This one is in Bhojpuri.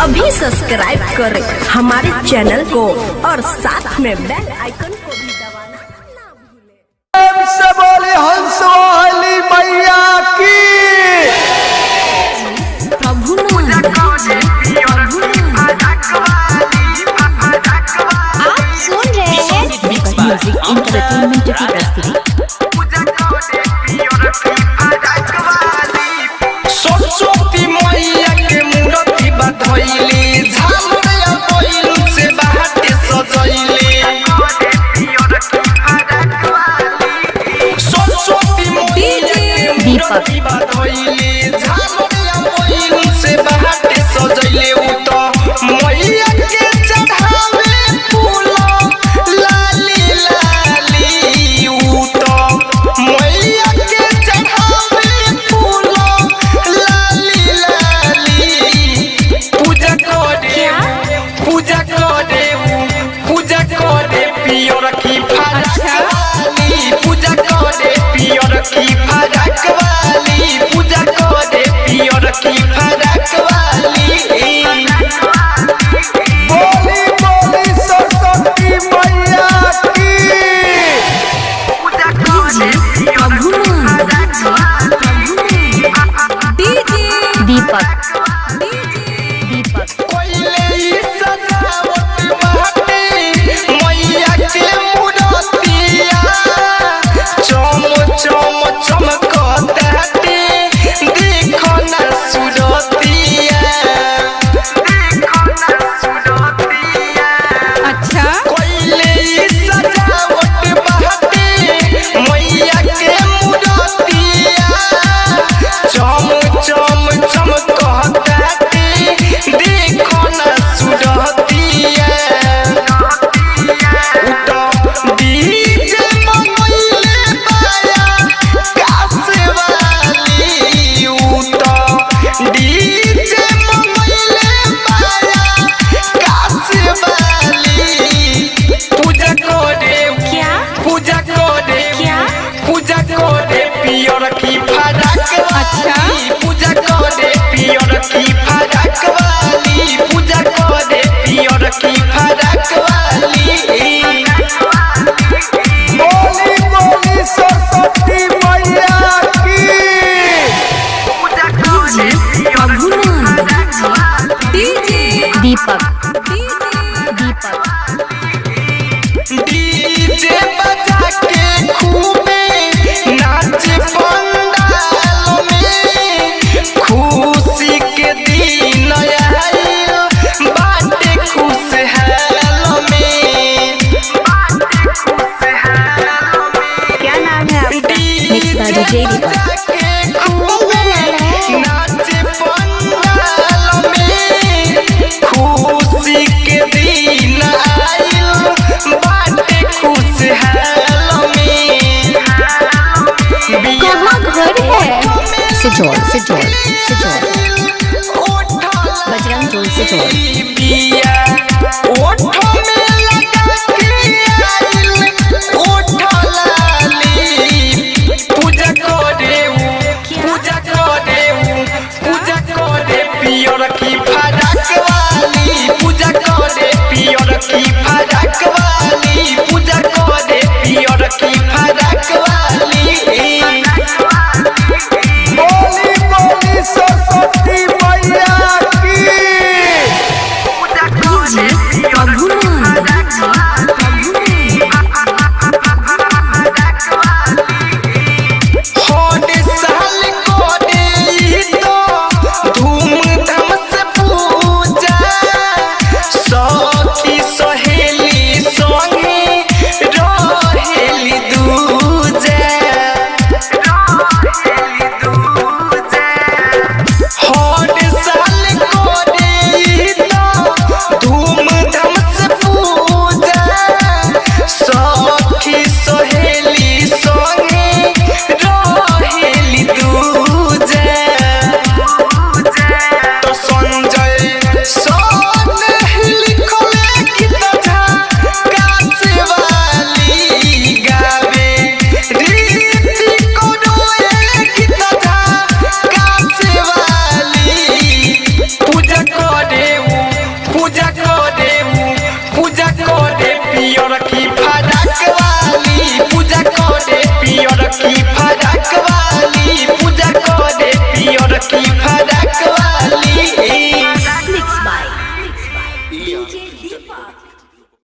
अभी सब्सक्राइब करें हमारे चैनल को और साथ में बेल आइकन को भी दबाना ना भूलें। से बोले हंस वाली मैया की प्रभु आप सुन रहे हैं म्यूजिक एंटरटेनमेंट की प्रस्तुति। सरस्वती मैया के मूर्ति बधइले झालरिया बैलून से बाटे सजइले। सरस्वती मैया के मूर्ति बधइले झालरिया बैलून से बाटे सजइले। उ तो मैया के चढ़ावे फूल लाली लाली। उ तो मैया के चढ़ावे फूल लाली लाली। पूजा करे पियर की फरक वाली। पूजा करे पियर की फरक वाली। पूजा करे पियर की फरक वाली। बोली बोली सरस्वती मैया की। दीपक कोइले सजावट बाटे मैया के मूर्तिया। चम चम चमकताटे देखो ना सुरतिया। अच्छा कोइले सजावट बाटे मैया के मूर्तिया। चम चम चमकताटे देखो ना सुरतिया। उतो डीजे मंगइले बाया कास वाली। उतो डीजे मंगइले बाया कास वाली। पूजा करे क्या पूजा करे क्या पूजा करे पियर की फरक वाली। पूजा करे पियर की फरक वाली। पूजा करे पियर की फरक वाली। बोली बोली सरस्वती मैया की। दीपक डीजे बजा के खूबे नाच पंडाल में। खुशी के दिन आइल बाटे खुशहाल में। क्या नाम है आपका? डीजे डीजे बजा के खूबे नाच पंडाल में। खुशी के दिन आइल बाटे खुशहाल में। कहाँ घर है? सिजौल बजरंग जोल सिजौल। बिया ओठो में लगा के आइल ओठ लाली। पूजा करे पियर की फरक वाली। पूजा करे पियर की फरक वाली। पूजा करे पियर की फरक वाली। बोली बोली सरस्वती मैया की। हर साल करे ई तो धूमधाम से पूजा। सखी सहेली संगे की फराक वाली पूजा करे पियर की